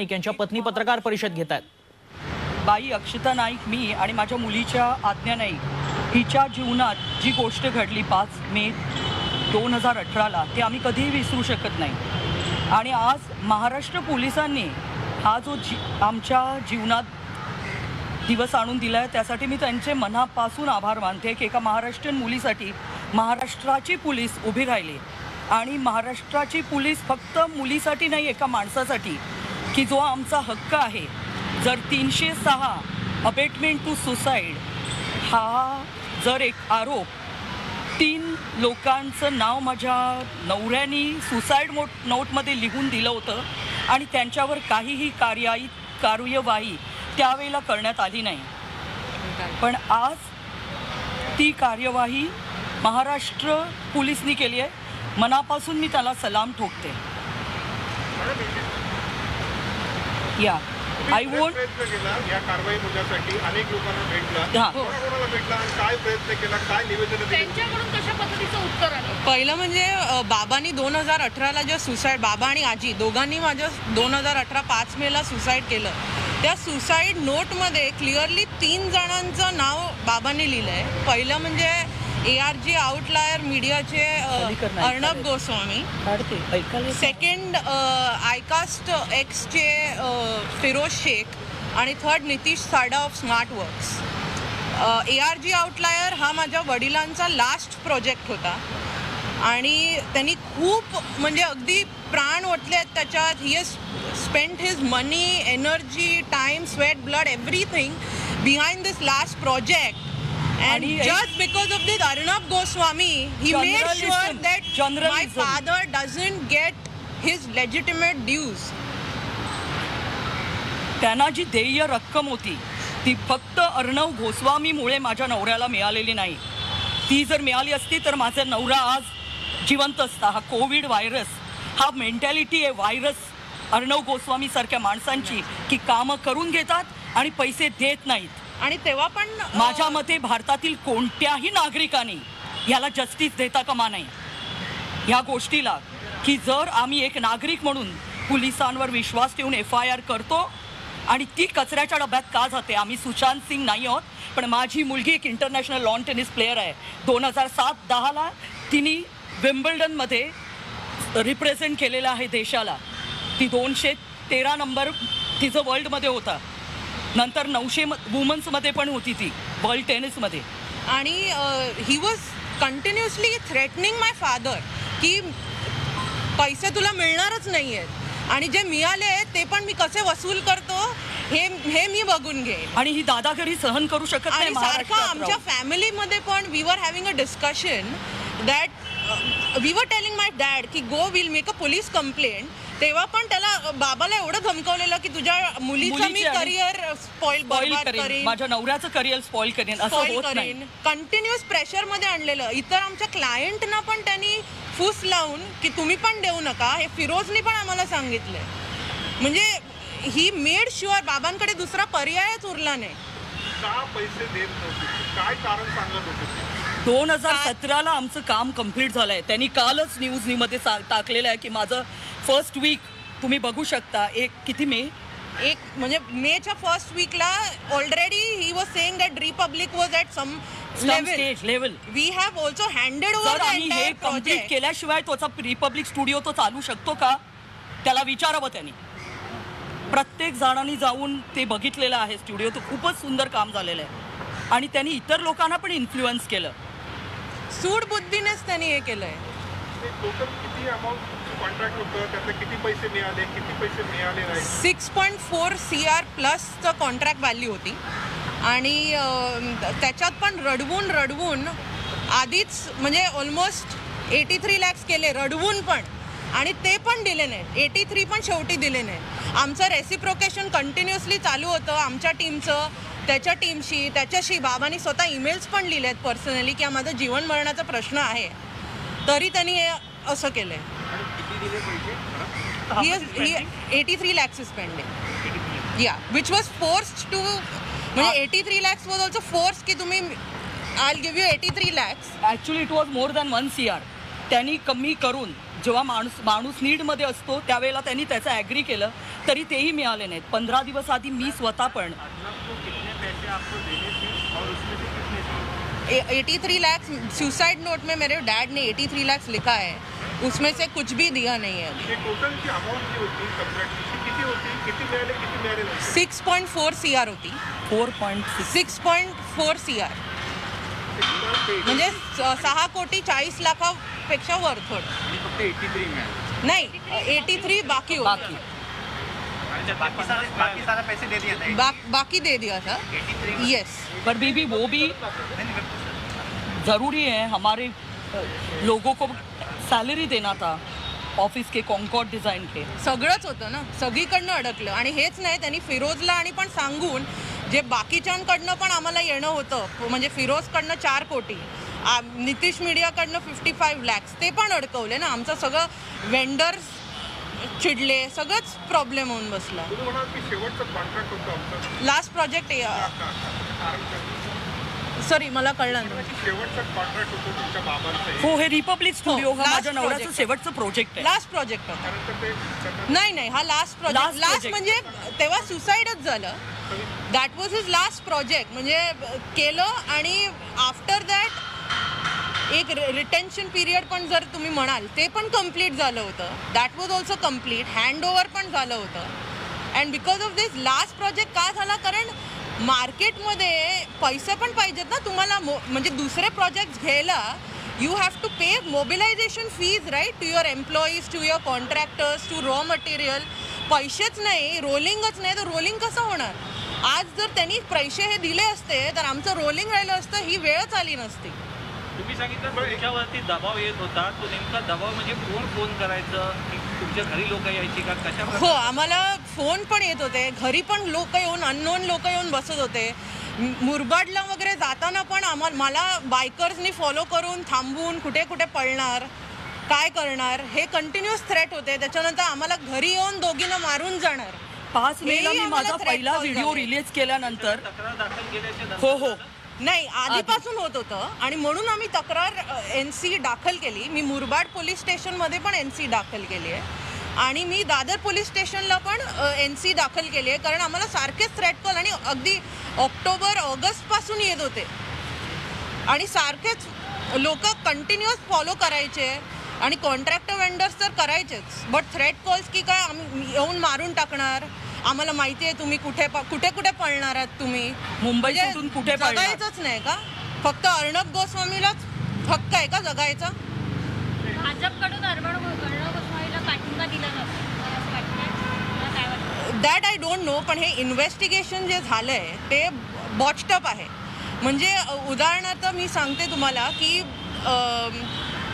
नाईक यांच्या पत्नी पत्रकार परिषद घेत आहेत. बाई अक्षता नाईक, मी आणि माझ्या मुलीच्या आज्ञा नाईक हिच्या जीवनात जी गोष्ट घडली 5 मे 2018ला ते आम्ही कधीही विसरू शकत नाही. आणि आज महाराष्ट्र पोलिसांनी हा जो आमच्या जीवनात दिवस आणून दिला आहे त्यासाठी मी त्यांचे मनापासून आभार मानते की एका महाराष्ट्रीयन मुलीसाठी महाराष्ट्राची पोलीस उभी राहिली. आणि महाराष्ट्राची पोलीस फक्त मुलीसाठी नाही, एका माणसासाठी की जो आमचा हक्क आहे. जर 306 अबेटमेंट टू सुसाईड हा जर एक आरोप 3 लोकांचं नाव माझ्या नवऱ्यानी सुसाईड नोटमध्ये लिहून दिलं होतं आणि त्यांच्यावर काहीही कार्यवाही त्यावेळेला करण्यात आली नाही. पण आज ती कार्यवाही महाराष्ट्र पोलिसनी केली आहे. मनापासून मी त्याला सलाम ठोकते. या आय वोंट या कारवाई मुद्द्यासाठी अनेक लोकांना भेटला, कोणाकोणाला भेटला आणि काय प्रयत्न केला, काय निवेदन त्यांच्याकडून कशा पद्धतीचं उत्तर आलं? पहिलं म्हणजे बाबांनी 2018ला जे सुसाईड, बाबा आणि आजी दोघांनी माझ्या 2018 5 मेला सुसाईड केलं. त्या सुसाईड नोटमध्ये क्लिअरली 3 जणांचं नाव बाबांनी लिहिलं आहे. पहिलं म्हणजे ARG आउटलायर मीडियाचे अर्णब गोस्वामी, सेकंड आयकास्ट एक्सचे फिरोज शेख आणि थर्ड नितीश साडा of smart works. ARG outlier हा माझ्या वडिलांचा लास्ट प्रोजेक्ट होता आणि त्यांनी खूप म्हणजे अगदी प्राण ओतले आहेत त्याच्यात. He has spent his money, energy, time, sweat, blood, everything behind this last project. And just because of this Arnab Goswami, he made sure that my father doesn't get his legitimate dues. त्यांना जी देय रक्कम होती ती फक्त अर्णव गोस्वामीमुळे माझ्या नवऱ्याला मिळालेली नाही. ती जर मिळाली असती तर माझा नवरा आज जिवंत असता. हा कोविड व्हायरस हा मेंटॅलिटी आहे व्हायरस अर्णव गोस्वामी सारख्या माणसांची की कामं करून घेतात आणि पैसे देत नाहीत. आणि तेव्हा पण माझ्या मते भारतातील कोणत्याही नागरिकाने याला जस्टिस देता कामा नये ह्या गोष्टीला, की जर आम्ही एक नागरिक म्हणून पोलिसांवर विश्वास ठेवून FIR करतो आणि ती कचऱ्याच्या डब्यात का जाते. आम्ही सुशांत सिंग नाही आहोत, पण माझी मुलगी एक इंटरनॅशनल लॉन टेनिस प्लेयर आहे. 2007-10ला तिने विम्बल्डनमध्ये रिप्रेझेंट केलेलं आहे देशाला. ती 213 नंबर तिचं वर्ल्डमध्ये होता. नंतर 900 वुमन्समध्ये पण होती ती वर्ल्ड टेनिसमध्ये. आणि he was continuously threatening my father की पैसे तुला मिळणारच नाही आहेत आणि जे मिळाले आहेत ते पण मी कसे वसूल करतो हे मी बघून घे. आणि ही दादागिरी सहन करू शकत नाही. सारखं आमच्या फॅमिलीमध्ये पण we were having a discussion that we were telling my dad की go will make a police complaint. तेव्हा पण त्याला बाबाला एवढं धमकावलेलं की तुझ्या मुलीचं मी करिअर स्पॉइल करेन, माझ्या नवऱ्याचं करिअर स्पॉइल करेन असं होत नाही. कंटिन्युअस प्रेशरमध्ये आणलेलं. इतर आमच्या क्लायंटना पण त्यांनी फूस लावून की तुम्ही पण देऊ नका हे फिरोजनी पण आम्हाला सांगितलंय. म्हणजे ही मेड शुअर बाबांकडे दुसरा पर्यायच उरला नाही. का पैसे देत नव्हते, काय कारण सांगत होते? 2017ला आमचं काम कम्प्लीट झालं आहे. त्यांनी कालच न्यूजमध्ये टाकलेलं आहे की माझं फर्स्ट वीक तुम्ही बघू शकता. किती मे म्हणजे मेच्या फर्स्ट वीकला already he was saying that Republic was at some level. We have also handed over आम्ही हे कम्प्लीट केल्याशिवाय तोचा रिपब्लिक स्टुडिओ तो चालू शकतो का त्याला विचारावं त्यांनी. प्रत्येक जणांनी जाऊन ते बघितलेलं आहे स्टुडिओ. तो खूपच सुंदर काम झालेलं आहे आणि त्यांनी इतर लोकांना पण इन्फ्लुएन्स केलं. सूड बुद्धीनेच त्यांनी हे केलंय. टोटल किती अमाऊंट कॉन्ट्रॅक्ट होतं, त्यातले किती पैसे मिळाले, किती पैसे मिळाले नाही? 6.4 CR प्लसचं कॉन्ट्रॅक्ट व्हॅल्यू होती आणि त्याच्यात पण रडवून आधीच म्हणजे ऑलमोस्ट 83 lakhs केले रडवून पण, आणि ते पण दिले नाहीत. 83 पण शेवटी दिले नाहीत. आमचं रेसिप्रोकेशन कंटिन्युअसली चालू होतं आमच्या टीमचं त्याच्या टीमशी, त्याच्याशी. बाबांनी स्वतः ईमेल्स पण लिहिले आहेत पर्सनली की माझं जीवन मरणाचा प्रश्न आहे, तरी त्यांनी हे असं केलं आहे. 83 lakhs is pending. Yeah, which was forced to, म्हणजे 83 lakhs was also forced की तुम्ही I'll give you 83 lakhs. Actually it was more than 1 CR. त्यांनी कमी करून जेव्हा माणूस नीडमध्ये असतो त्यावेळेला त्यांनी त्याचं ॲग्री केलं. तरी तेही मिळाले नाहीत. 15 दिवस आधी मी स्वतः पण 83 लाख सुसाइड नोट में मेरे डैड ने 83 लाख लिखा है, उसमें से कुछ भी दिया नहीं है अभी. हे टोटलची अमाऊंट जी होती कंत्राटची किती होती, किती मिळाले नाही? 6.4 CR होती. 4.6 6.4 CR म्हणजे 6 कोटी 40 लाखापेक्षा वर थोडं. फक्त 83 मिळाले. नाही 83 बाकी होती. बाकी बाकी सारा पैसे दे दिया था. बाकी दे दिया था. 83 यस. पर बीबी वो भी ज़रूरी है. हमारे लोगों को सैलरी देना था ऑफिस के कॉन्कॉर्ड डिझाईन के. सगळंच होतं ना, सगळीकडनं अडकलं. आणि हेच नाही, त्यांनी फिरोजला आणि पण सांगून जे बाकीच्यांकडनं पण आम्हाला येणं होतं, म्हणजे फिरोजकडनं 4 कोटी, नितीश मीडियाकडनं 55 लॅक्स, ते पण अडकवले ना. आमचं सगळं वेंडर्स चिडले, सगळंच प्रॉब्लेम होऊन बसला. तुम्ही म्हणाल की शेवटचं कॉन्ट्रॅक्ट होतं आमचं, लास्ट प्रोजेक्ट सॉरी मला कळलं नाही. शेवटचं कॉन्ट्रॅक्ट होतं तुमच्या बाबांचं. हो, हे रिपब्लिक स्टुडिओ हा last माझ्या नवऱ्याचं project. शेवटचं प्रोजेक्ट आहे. लास्ट प्रोजेक्ट होता. त्यानंतर ते त्यांना नाही हा last project. Last last project. म्हणजे तेव्हा सुसाईडच झालं. That was his last project. म्हणजे केलं आणि आफ्टर दॅट एक रिटेन्शन पिरियड पण जर तुम्ही म्हणाल ते पण कम्प्लीट झालं होतं. That was also complete. Hand over पण झालं होतं. And because of this last project का झाला, कारण मार्केटमध्ये पैसे पण पाहिजेत ना तुम्हाला. म्हणजे दुसरे प्रोजेक्ट घ्यायला you have to pay mobilisation fees right, to your employees, to your contractors, to raw material. पैसेच नाही, रोलिंगच नाही, तर रोलिंग कसं होणार. आज जर त्यांनी पैसे हे दिले असते तर आमचं रोलिंग राहिलं असतं, ही वेळच आली नसती. तुम्ही सांगितलं तुमच्यावरती दबाव येत होता, तो नेमका दबाव म्हणजे कोण फोन करायचं, की तुमच्या घरी लोक यायची का, कशा हो, आम्हाला फोन पण येत होते, घरी पण लोक येऊन, अननोन लोक येऊन बसत होते. मुरबाडला वगैरे जाताना पण मला बायकर्सनी फॉलो करून थांबवून कुठे कुठे पळणार, काय करणार, हे कंटिन्युअस थ्रेट होते. त्याच्यानंतर आम्हाला घरी येऊन दोघींना मारून जाणार. 5 मेला हेही मी आम्हाला माझा threat पहिला call व्हिडिओ झाले. रिलीज केल्यानंतर तक्रार दाखल केल्याच्या हो हो नाही, आधीपासून होत होतं आणि म्हणून आम्ही तक्रार NC दाखल केली. मी मुरबाड पोलीस स्टेशनमध्ये पण NC दाखल केली आहे आणि मी दादर पोलीस स्टेशनला पण NC दाखल केली आहे, कारण आम्हाला सारखेच थ्रेट कॉल आणि अगदी ऑक्टोबर ऑगस्टपासून येत होते आणि सारखेच लोक कंटिन्युअस फॉलो करायचे आणि कॉन्ट्रॅक्टर वेंडर्स तर करायचेच. बट थ्रेट कॉल्स की काय आम्ही येऊन मारून टाकणार, आम्हाला माहिती आहे तुम्ही कुठे कुठे पळणार आहात, तुम्ही मुंबई म्हणजे सोडून कुठे पळणार? जगायचंच नाही का, फक्त अर्णब गोस्वामीलाच हक्क आहे का जगायचा. भाजपकडून अर्णब गोस्वामीला पाठिंबा दिला नव्हता, मला असं वाटतंय. मला काय वाटतं? That I don't know. पण हे इन्व्हेस्टिगेशन जे झालं आहे ते बॉटस्टअप आहे. म्हणजे उदाहरणार्थ मी सांगते तुम्हाला की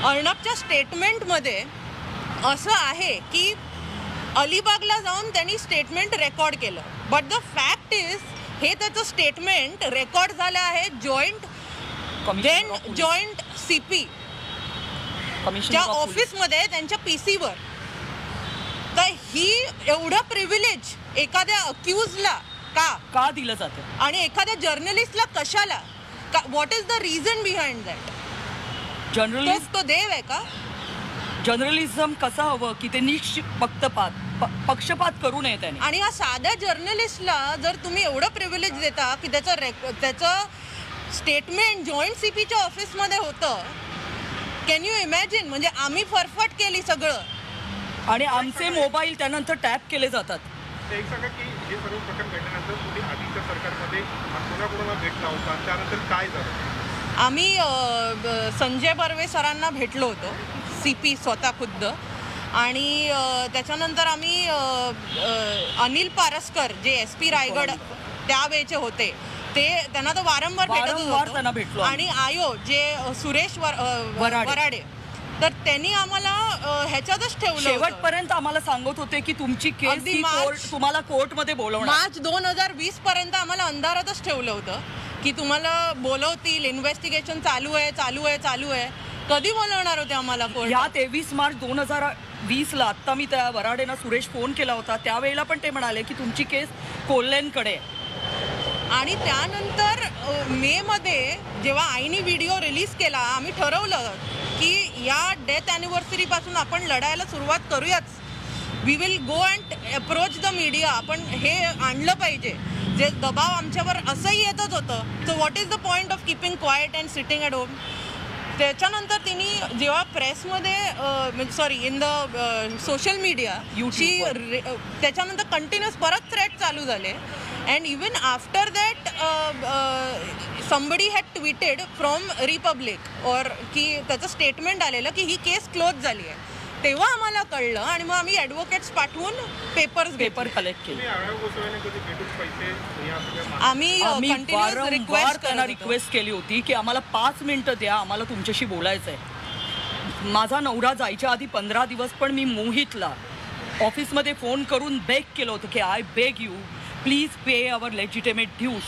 अर्णबच्या स्टेटमेंटमध्ये असं आहे की अलिबागला जाऊन त्यांनी स्टेटमेंट रेकॉर्ड केलं. बट द फॅक्ट इज हे त्याचं स्टेटमेंट रेकॉर्ड झालं आहे जॉईंट CP च्या ऑफिसमध्ये, त्यांच्या PCवर. तर ही एवढं प्रिव्हिलेज एखाद्या अक्यूजला का दिलं जातं आणि एखाद्या जर्नलिस्टला कशाला, what is the reason behind that. तो देव आहे का. जर्नलिझम कसं हवं की ते पक्षपात करू नये त्याने. आणि या साध्या जर्नलिस्टला जर तुम्ही एवढं प्रिव्हिलेज देता की त्याचं स्टेटमेंट जॉईंट CPच्या ऑफिसमध्ये होतं, कॅन यू इमॅजिन. म्हणजे आम्ही फरफट केली सगळं आणि आमचे मोबाईल त्यानंतर टॅप केले जातात. ते एक सांगा की हे सर्व प्रकार घडल्यानंतर तुम्ही आधीच्या सरकारमध्ये कोणाकोणाला भेटला होता, त्यानंतर काय झालं? आम्ही संजय बर्वे सरांना भेटलो होतो, CP स्वतः खुद्द. आणि त्याच्यानंतर आम्ही अनिल पारस्कर जे SP रायगड त्यावेळेचे होते, त्यांना तर वारंवार त्यांना भेटत भेटलो. होतो. आणि आयो जे सुरेश वराडे, तर त्यांनी आम्हाला ह्याच्यातच ठेवलं. शेवटपर्यंत आम्हाला सांगत होते की तुमची केस तुम्हाला कोर्टमध्ये बोलवणार. मार्च 2020 पर्यंत आम्हाला अंधारातच ठेवलं होतं की तुम्हाला बोलवतील, इन्व्हेस्टिगेशन चालू आहे. कधी बोलवणार होते आम्हाला कोर्ट. या 23 मार्च 2020ला आत्ता मी त्या वराडेना सुरेश फोन केला होता, त्यावेळेला पण ते म्हणाले की तुमची केस कोल्हेंकडे. आणि त्यानंतर मेमध्ये जेव्हा आईनी व्हिडिओ रिलीज केला, आम्ही ठरवलं की या डेथ ॲनिव्हर्सरीपासून आपण लढायला सुरुवात करूयाच. We will go and approach the media. आपण हे आणलं पाहिजे. जे दबाव आमच्यावर असंही येतच होतं. So what is the point of keeping quiet and sitting at home. त्याच्यानंतर तिने जेव्हा प्रेसमध्ये sorry in the social media त्याच्यानंतर कंटिन्युअस परत थ्रेट चालू झाले. And even after that somebody had tweeted from Republic और की त्याचं स्टेटमेंट आलेलं की ही केस क्लोज झाली आहे. तेव्हा आम्हाला कळलं आणि मग आम्ही ॲडव्होकेट्स पाठवून पेपर कलेक्ट केले. तुम्ही अर्णव गोस्वामीने कधी भेटून पैसे या सगळ्या आम्ही कंटिन्युअस वारंवार त्यांना रिक्वेस्ट केली होती की आम्हाला 5 मिनिटं द्या, आम्हाला तुमच्याशी बोलायचं आहे. माझा नवरा जायच्या आधी 15 दिवस पण मी मोहितला ऑफिसमध्ये फोन करून बेग केलं होतं की I beg you please pay our legitimate dues.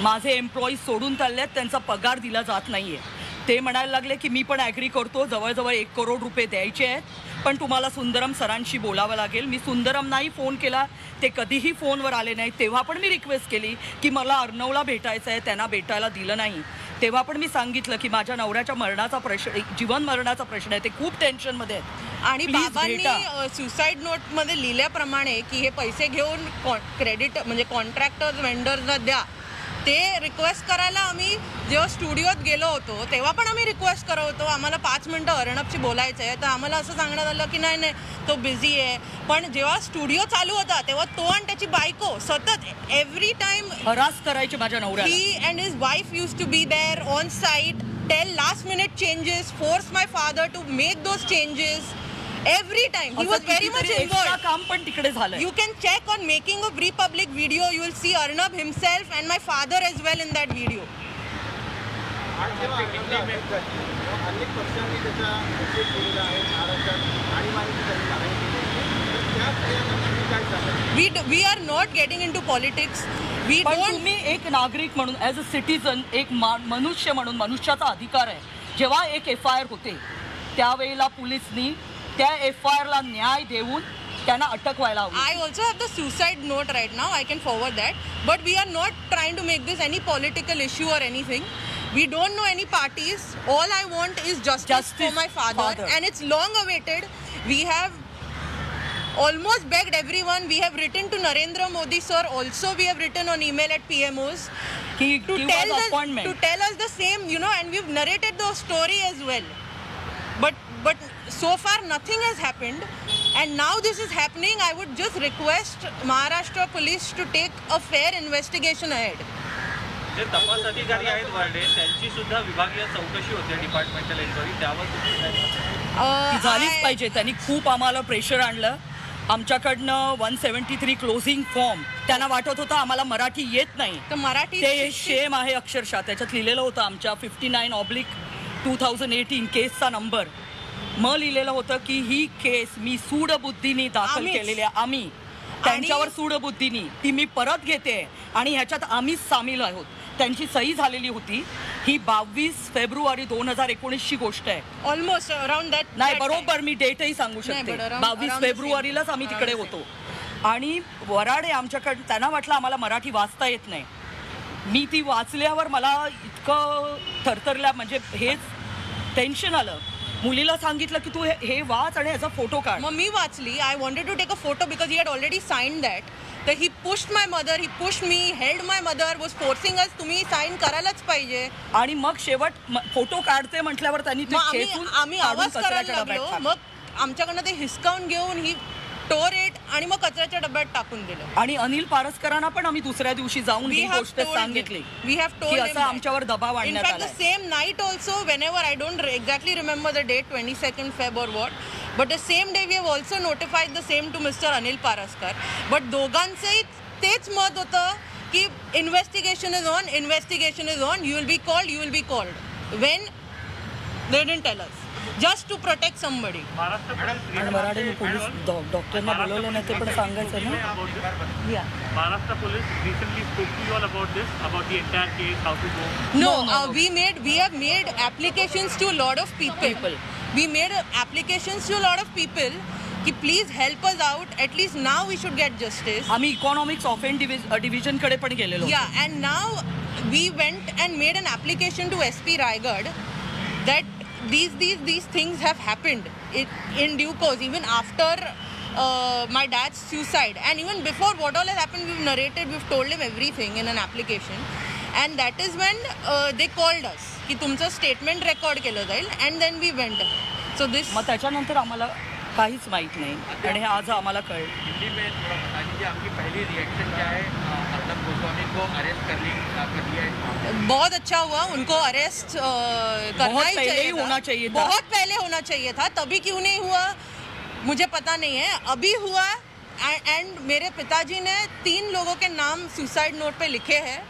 माझे एम्प्लॉईज सोडून चाललेत, त्यांचा पगार दिला जात नाही आहे. ते म्हणायला लागले की मी पण ॲग्री करतो, जवळजवळ 1 करोड रुपये द्यायचे आहेत, पण तुम्हाला सुंदरम सरांशी बोलावं लागेल. मी सुंदरम नाही फोन केला, ते कधीही फोनवर आले नाही. तेव्हा पण मी रिक्वेस्ट केली की मला अर्णवला भेटायचं आहे, त्यांना भेटायला दिलं नाही. तेव्हा पण मी सांगितलं की माझ्या नवऱ्याच्या मरणाचा प्रश्न, जीवन मरणाचा प्रश्न आहे, ते खूप टेन्शनमध्ये आहेत आणि Please बाबांनी भेटा. सुसाईड नोटमध्ये लिहिल्याप्रमाणे की हे पैसे घेऊन क्रेडिट म्हणजे कॉन्ट्रॅक्टर्स वेंडर्सना द्या. ते रिक्वेस्ट करायला आम्ही जेव्हा स्टुडिओत गेलो होतो तेव्हा पण आम्ही रिक्वेस्ट करत होतो आम्हाला 5 मिनटं अर्णबशी बोलायचं आहे. तर आम्हाला असं सांगण्यात आलं की नाही तो बिझी आहे. पण जेव्हा स्टुडिओ चालू होता तेव्हा तो आणि त्याची बायको सतत एव्हरी टाइम हरास करायचे माझ्या नवऱ्याला. he and his wife used to be there on site, tell last minute changes, force my father to make those changes. Every time he was very much involved. काम पण तिकडे झालंय. You can check on making of Republic video. You will see Arnab himself and my father as well in that video. अनेक पक्षांनी त्याचा उल्लेख केलेला आहे महाराष्ट्रात आणीबाणीची त्यांनी मागणी केली आहे. तर त्या सगळ्यांना काय सांगाल? We are not getting into politics. We पण don't. तुम्ही एक नागरिक म्हणून ॲज अ सिटीजन, एक मनुष्य म्हणून, मनुष्याचा अधिकार आहे. जेव्हा एक FIR होते त्यावेळेला पोलिसनी त्या FIRला न्याय देऊन त्यांना अटक व्हायला हवी. I also have the suicide note right now. I can forward that. But we are not trying to make this any political issue or anything. We don't know any parties. All I want is justice for my father. And it's long awaited. We have almost begged everyone. We have written to Narendra Modi sir. Also we have written on email at PMOs. की To give tell us us, appointment. to tell us the same, and we've narrated the story as well. But so far nothing has happened, and now this is happening. I would just request Maharashtra police to take a fair investigation ahead. जे तपास अधिकारी आहेत Verde त्यांची सुद्धा विभागीय चौकशी होते, departmental enquiry, त्यावर तुम्ही काय सांगाल? ती झालीच पाहिजे. त्यांनी खूप आम्हाला प्रेशर आणलं. आमच्याकडनं 173 क्लोजिंग फॉर्म, त्यांना वाटत होतं आम्हाला मराठी येत नाही. तर मराठी ते शेम आहे अक्षरशः. त्याच्यात लिहिलेलं होतं आमच्या 59/2018 केसचा नंबर. मग लिहिलेलं होतं की ही केस मी सूडबुद्धीने दाखल आम्हीच. केलेली आहे. आम्ही त्यांच्यावर सूडबुद्धीने ती मी परत घेते आणि ह्याच्यात आम्हीच सामील आहोत. त्यांची सही झालेली होती. ही 22 फेब्रुवारी 2019ची गोष्ट आहे. Almost around that. नाही, बरोबर मी डेटही सांगू शकते. but around 22 the फेब्रुवारीलाच same. आम्ही तिकडे होतो. आणि वराडे आमच्याकडे, त्यांना वाटलं आम्हाला मराठी वाचता येत नाही. मी ती वाचल्यावर मला इतकं थरथरल्या, म्हणजे हेच टेन्शन आलं. मुलीला सांगितलं की तू हे वाच आणि याचा फोटो काढ. मग मी वाचली. I wanted to take a photo because he had already sign that. तर he pushed my mother, he pushed me, held my mother, was forcing us तुम्ही साईन करायलाच पाहिजे. आणि मग शेवट फोटो काढते म्हटल्यावर त्यांनी ते मग खेचून आम्ही काढून आवाज करायला कचऱ्याच्या डब्यात लागलो. टाकलं. मग आमच्याकडनं ते हिसकावून घेऊन ही टोर इट आणि मग कचऱ्याच्या डब्यात टाकून दिलं. आणि अनिल पारसकरांना पण आम्ही दुसऱ्या दिवशी जाऊन ही गोष्ट सांगितली We have की told him असं that. आमच्यावर दबाव In आणण्यात fact, आला. the same night also, whenever I don't exactly remember the date, 22nd Feb or what, but the same day we have also notified the same to Mr. Anil Paraskar. But दोघांचंही तेच मत होतं की investigation is on, you will be called. When they didn't tell us, just to protect somebody. आणि Marathi police डॉक्टरना बोलवलं नाही ते पण सांगायचं ना. Maharashtra police recently spoke to you all about this, about the entire case, how to go. No, No. we have made applications to a lot of people. We made applications to a lot of people कि please help us out. At least now we should get justice. आम्ही economics offend division कडे पण गेलेलो. Yeah, and now we went and made an application to SP Raigad that these things have happened in due course. Even after my dad's suicide, and even before what all has happened, we've narrated, we've told him everything in an application, and that is when they called us की तुमचं statement record केलं जाईल, and then we went. So this मग त्याच्यानंतर आम्हाला काहीच माहीत नाही आणि हे आज आम्हाला कळलं. हिंदी में थोड़ा बता दीजिए आपकी पहली रिएक्शन क्या है? अर्नब गोस्वामी को अरेस्ट कर लिया है. बहुत अच्छा हुआ, उनको अरेस्ट करना बहुत ही पहले चाहिए ही था. होना चाहिए था. बहुत पहले होना चाहिए था, तभी क्यों नहीं हुआ मुझे पता नहीं है. अभी हुआ, एंड मेरे पिताजी ने 3 लोगों के नाम सुसाइड नोट पे लिखे हैं,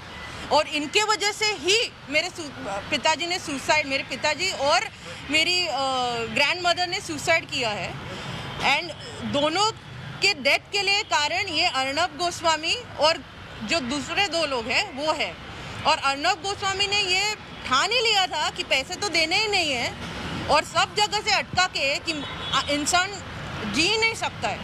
और इनके वजह से ही मेरे पिताजी ने सुसाइड, मेरे पिताजी और मेरी ग्रैंड मदर ने सुसाइड किया है. एंड दोनों के डेथ के लिए कारण ये अर्नब गोस्वामी और जो दूसरे 2 लोग हैं वो है. और अर्नब गोस्वामी ने ये ठान ही लिया था कि पैसे तो देने ही नहीं है, और सब जगह से अटका के कि इंसान जी नहीं सकता है.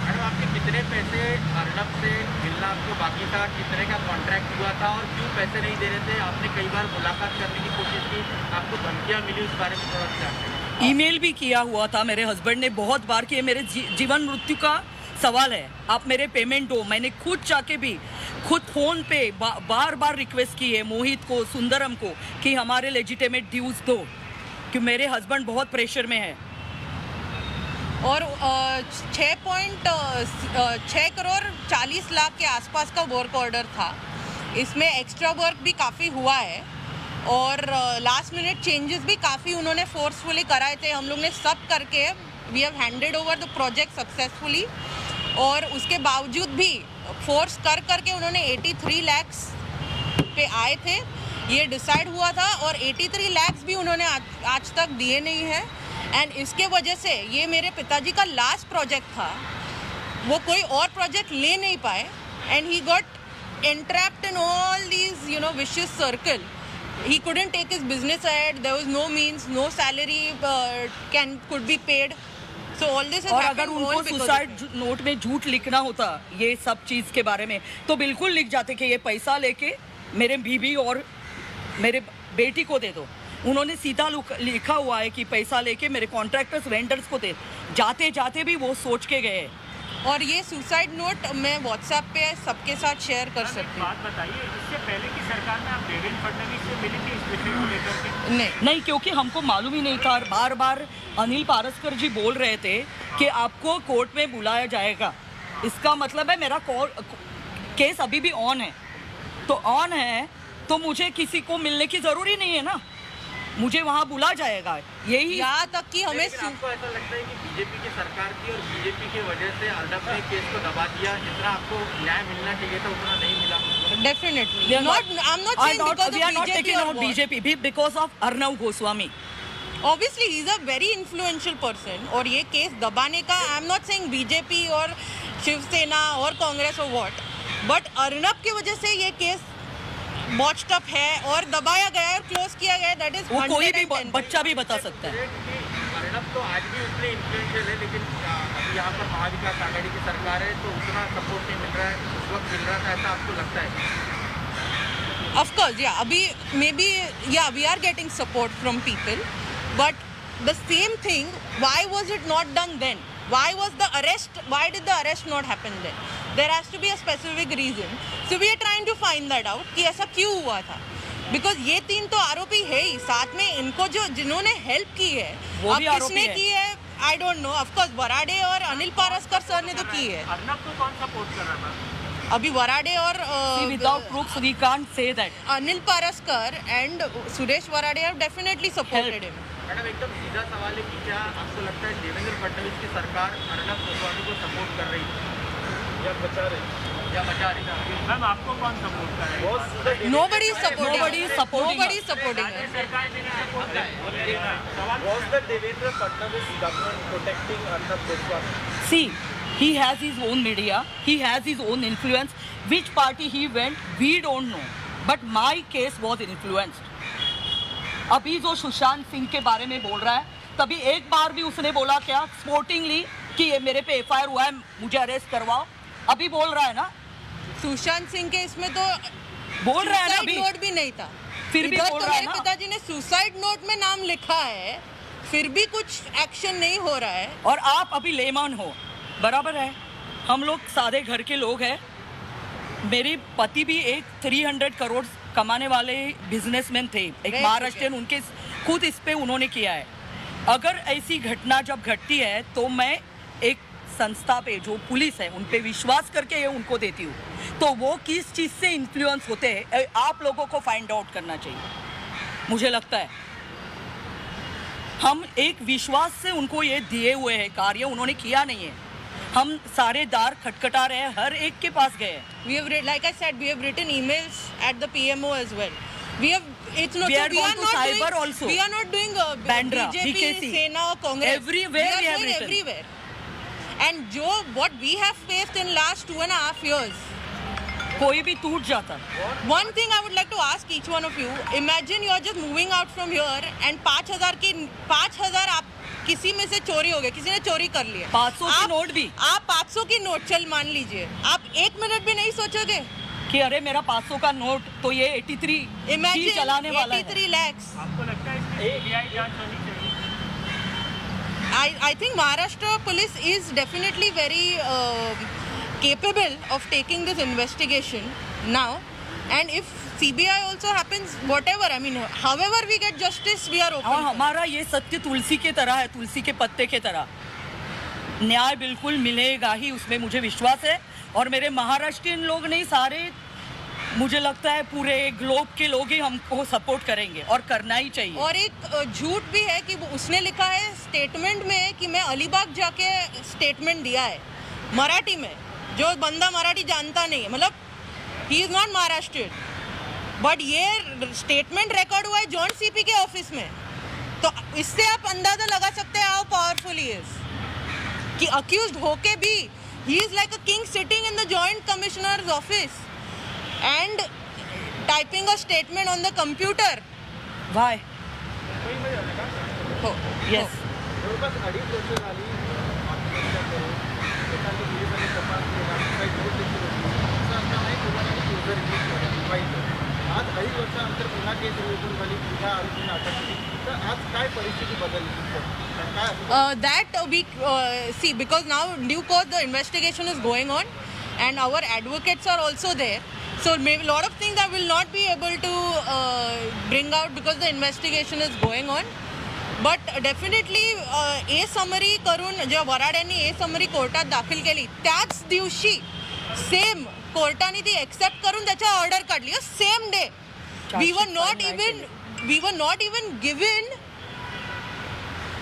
मैडम आपके कितने पैसे अर्नब से मिलना आपको बाकी था? कितने का कॉन्ट्रैक्ट हुआ था और क्यों पैसे नहीं दे रहे थे? आपने कई बार मुलाकात करने की कोशिश की, आपको धमकियाँ मिली, उस बारे में थोड़ा जानते हैं. ईमेल भी किया हुआ था मेरे हस्बैंड ने बहुत बार कि ये मेरे जीवन मृत्यु का सवाल है, आप मेरे पेमेंट दो. मैंने खुद जाके भी खुद फ़ोन पे बार बार रिक्वेस्ट की है मोहित को, सुंदरम को, कि हमारे लेजिटिमेट ड्यूज दो, कि मेरे हस्बैंड बहुत प्रेशर में है. और 6 करोड़ 40 लाख के आसपास का वर्क ऑर्डर था. इसमें एक्स्ट्रा वर्क भी काफ़ी हुआ है, और लास्ट मिनट चेंजेस भी काफ़ी उन्होंने फोर्सफुली कराए थे. हम लोग ने सब करके we have handed over the project successfully, और उसके बावजूद भी फोर्स करके उन्होंने 83 लाख पे आए थे. ये डिसाइड हुआ था, और 83 लाख भी उन्होंने आज तक दिए नहीं है. एंड इसके वजह से ये मेरे पिताजी का लास्ट प्रोजेक्ट था, वो कोई और प्रोजेक्ट ले नहीं पाए, and he got entrapped in all these vicious circle. He couldn't take his business ahead. There was no means, no salary could be paid. So all this has और happened अगर उनको all because of suicide it. Note में झूठ लिखना होता ये सब चीज़ के बारे में, तो बिल्कुल लिख जाते कि ये पैसा लेके मेरे बीबी और मेरे बेटी को दे दो. उन्होंने सीधा लिखा हुआ है कि पैसा लेके मेरे कॉन्ट्रैक्टर्स वेंडर्स को दे. जाते जाते भी वो सोच के गए. और ये सुसाइड नोट मैं व्हाट्सएप पे सबके साथ शेयर कर सकती हूँ. बात बताइए, इससे पहले की सरकार में आप देवेंद्र फडणवीस से मिले थे इस विषय को लेकर के? नहीं, क्योंकि हमको मालूम ही नहीं था. बार बार अनिल पारस्कर जी बोल रहे थे कि आपको कोर्ट में बुलाया जाएगा. इसका मतलब है मेरा केस अभी भी ऑन है. तो ऑन है तो मुझे किसी को मिलने की ज़रूरी नहीं है ना, मुझे वहाँ बुला जाएगा. यही यहाँ तक कि हमें आपको ऐसा लगता है कि बीजेपी की सरकार की और बीजेपी की वजह से अर्नब ने केस को दबा दिया? जितना आपको न्याय मिलना चाहिए था उतना नहीं मिला? definitely We are not. I'm not saying because we are of not BJP taking or out what. BJP because of Arnab Goswami. Obviously he is a very influential person, और ये केस दबाने का I am not saying BJP और शिवसेना और कांग्रेस और what, but Arnab की वजह से ये केस बॉच्ड अप है और दबाया गया है और क्लोज किया गया है. दैट इज वो कोई भी बच्चा भी बता सकता है. अर्नब तो आज भी उतने इन्फ्लुएंशियल है, लेकिन अभी यहाँ पर महाविकास आघाड़ी की सरकार है तो उतना सपोर्ट नहीं मिल रहा है. उस वक्त मिल रहा था, ऐसा आपको लगता है? Of course, yeah. Abhi, maybe, yeah, we are getting support from people, but the same thing, why was it not done then? Why did the arrest not happen then? There has to be a specific reason. So we are trying to find that out कि ऐसा क्यों हुआ था. Because ये 3 तो आरोपी है ही, साथ में इनको जिन्होंने हेल्प की है, वो भी अब आरोपी किसने है. की है I don't know. Of course Varade और अनिल पारस्कर सर ने तो की है. अर्नब को कौन सपोर्ट कर रहा था? अभी वराडे और Without proofs we can't say that. Anil Paraskar end Suresh Varade have definitely supported him. Madam एकदम सीधा सवाल है कि क्या आपको लगता है देवेंद्र फडणवीस की सरकार अर्नब गोस्वामी को सपोर्ट कर रही है या बचा रही है? मैम आपको कौन सपोर्ट कर रहा है? Nobody is supporting. Nobody is supporting Nobody us. is supporting us. सरकार ने नहीं सपोर्ट किया. Was the Devendra Fadnavis government protecting Arnab Goswami? See, he has his own media, he has his own influence. Which party he went, we don't know. But my case was influenced. अभी जो सुशांत सिंह के बारे में बोल रहा है, तभी एक बार भी उसने बोला क्या स्पोर्टिंगली कि ये मेरे पे FIR हुआ है, मुझे अरेस्ट करवाओ? अभी बोल रहा है ना. सुशांत सिंह के इसमें तो बोल रहा है ना सुसाइड अभी. नोट भी नहीं था. फिर भी इधर बोल तो रहा है मेरे ना. पिताजी ने सुसाइड नोट में नाम लिखा है, फिर भी कुछ एक्शन नहीं हो रहा है। और आप अभी लेमैन हो, बराबर है, हम लोग सादे घर के लोग हैं। मेरे पति भी एक 300 करोड़ कमाने वाले बिजनेसमैन थे, एक महाराष्ट्रियन, उनके खुद इस पे उन्होंने किया है। अगर ऐसी घटना जब घटती है तो मैं एक संस्था पे जो पुलिस है उन पे विश्वास करके ये उनको देती हूँ। तो वो किस चीज़ से इन्फ्लुएंस होते हैं आप लोगों को फाइंड आउट करना चाहिए। मुझे लगता है हम एक विश्वास से उनको ये दिए हुए हैं कार्य, उन्होंने किया नहीं है। हम सारे दार खटखटा रहे हैं, हर एक के पास गए हैं। We have like I said, we have written emails at the PMO as well. We have it's not We are going to cyber doing, also. We are not doing Bandra, BJP, BKC. Sena, Congress. Everywhere we have going written. everywhere. And what we have faced in last 2.5 years. कोई भी टूट जाता। One thing I would like to ask each one of you. Imagine you are just moving out from here and 5,000 आप किसी में से चोरी हो गए, किसी ने चोरी कर लिया। 500 की नोट भी। आप 500 की नोट चल मान लीजिए, आप 1 मिनट भी नहीं सोचोगे कि अरे मेरा 500 का नोट तो ये 83 Imagine ही चलाने वाला है। 83 lakhs. आपको लगता है इसमें सीबीआई जांच होनी चाहिए? I think Maharashtra police is definitely very capable of taking this investigation now, and if CBI also happens, whatever, I mean, however we get justice, we are open. और for. हमारा ये सत्य तुलसी के तरह है, तुलसी के पत्ते के तरह। न्याय बिल्कुल मिलेगा ही, उसमें मुझे विश्वास है। और मेरे महाराष्ट्रियन लोग नहीं, सारे मुझे लगता है पूरे ग्लोब के लोग ही हमको सपोर्ट करेंगे और करना ही चाहिए। और एक झूठ भी है कि उसने लिखा है स्टेटमेंट में कि मैं अलीबाग जाके स्टेटमेंट दिया है मराठी में, जो बंदा मराठी जानता नहीं है, मतलब he is not Maharashtrian, but ये स्टेटमेंट रिकॉर्ड हुआ है जॉन सीपी के ऑफिस में। तो इससे आप अंदाजा लगा सकते हैं हाउ पावरफुल ही इज, कि अक्यूज्ड होके भी he is like a king sitting in the joint commissioners office and typing a statement on the computer. Why? हो Yes. जवळपास 2.5 वर्ष झाली आत्महत्या करून एखादी पोलिसांनी तपास केला, काही नोट देखील होती. असं असं नाही कोणाला क्लोजर केस पाहिजे. आज 2.5 वर्षानंतर पुन्हा केस रिओपन झाली, पुन्हा आरोपींना अटक केली. तर आज काय परिस्थिती बदलली? काय that we see, because now due course the investigation is going on and our advocates are also there, so maybe a lot of things I will not be able to bring out because the investigation is going on, but definitely a summary करून जेव्हा वराड्यांनी ए summary कोर्टात दाखल केली त्याच दिवशी same कोर्टाने ती accept करून त्याच्या ऑर्डर काढली, same day. we were not even given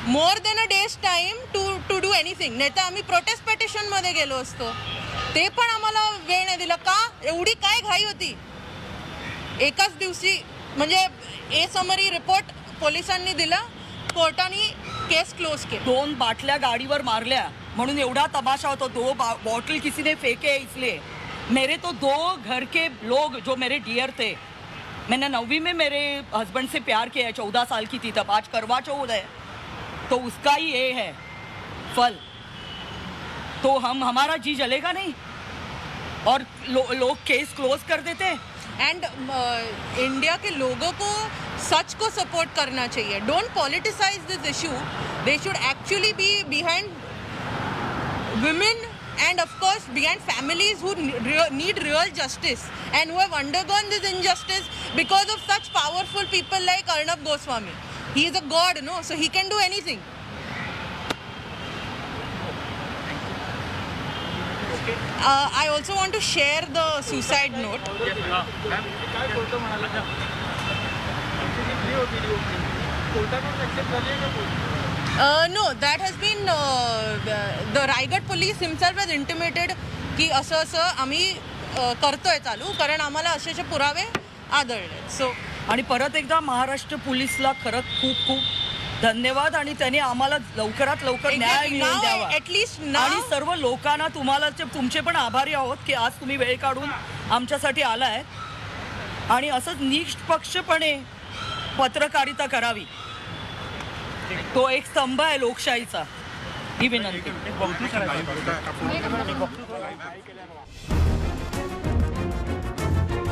more than a day's time to do anything. नाही तर आम्ही प्रोटेस्ट पेटिशन मध्ये गेलो असतो, ते पण आम्हाला वेळ नाही दिला. का एवढी काय घाई होती? एकाच दिवशी म्हणजे ए समरी रिपोर्ट पोलिसांनी दिला, कोर्टाने केस क्लोज केली. 2 बाटल्या गाडीवर मारल्या म्हणून एवढा तमाशा होता, 2 बॉटल किसी ने फेंके इसलिए। मेरे तो 2 घर के लोग जो मेरे डियर थे, मैंने 9वीं में मेरे हस्बैंड से प्यार किया है, 14 साल की थी तब, आज करवा चौथ है, तो उसका ही ये है फल। तो हमारा जी जलेगा नहीं और लोग केस क्लोज कर देते। एंड इंडिया के लोगों को सच को सपोर्ट करना चाहिए. Don't politicise this issue. They should actually be behind women and of course behind families who need real justice and who have undergone this injustice because of such powerful people like Arnab Goswami. He is a god, no? So he can do anything. I also want to share the suicide note. काय court म्हणाला? आमची जी plea होती कोर्टाकडून accept झाली आहे का court? No, that has been the Raigad police himself has intimated की असं आम्ही करतोय चालू, कारण आम्हाला असे पुरावे आढळले. सो आणि परत एकदा महाराष्ट्र पोलीसला खरंच खूप खूप धन्यवाद, आणि त्यांनी आम्हाला लवकरात लवकर न्याय मिळवून द्यावा. ॲटलिस्ट आणि सर्व लोकांना तुम्हाला तुमचे पण आभारी आहोत की आज तुम्ही वेळ काढून आमच्यासाठी आलाय आणि असंच निष्पक्षपणे पत्रकारिता करावी. तो एक स्तंभ आहे लोकशाहीचा. ही विनंती.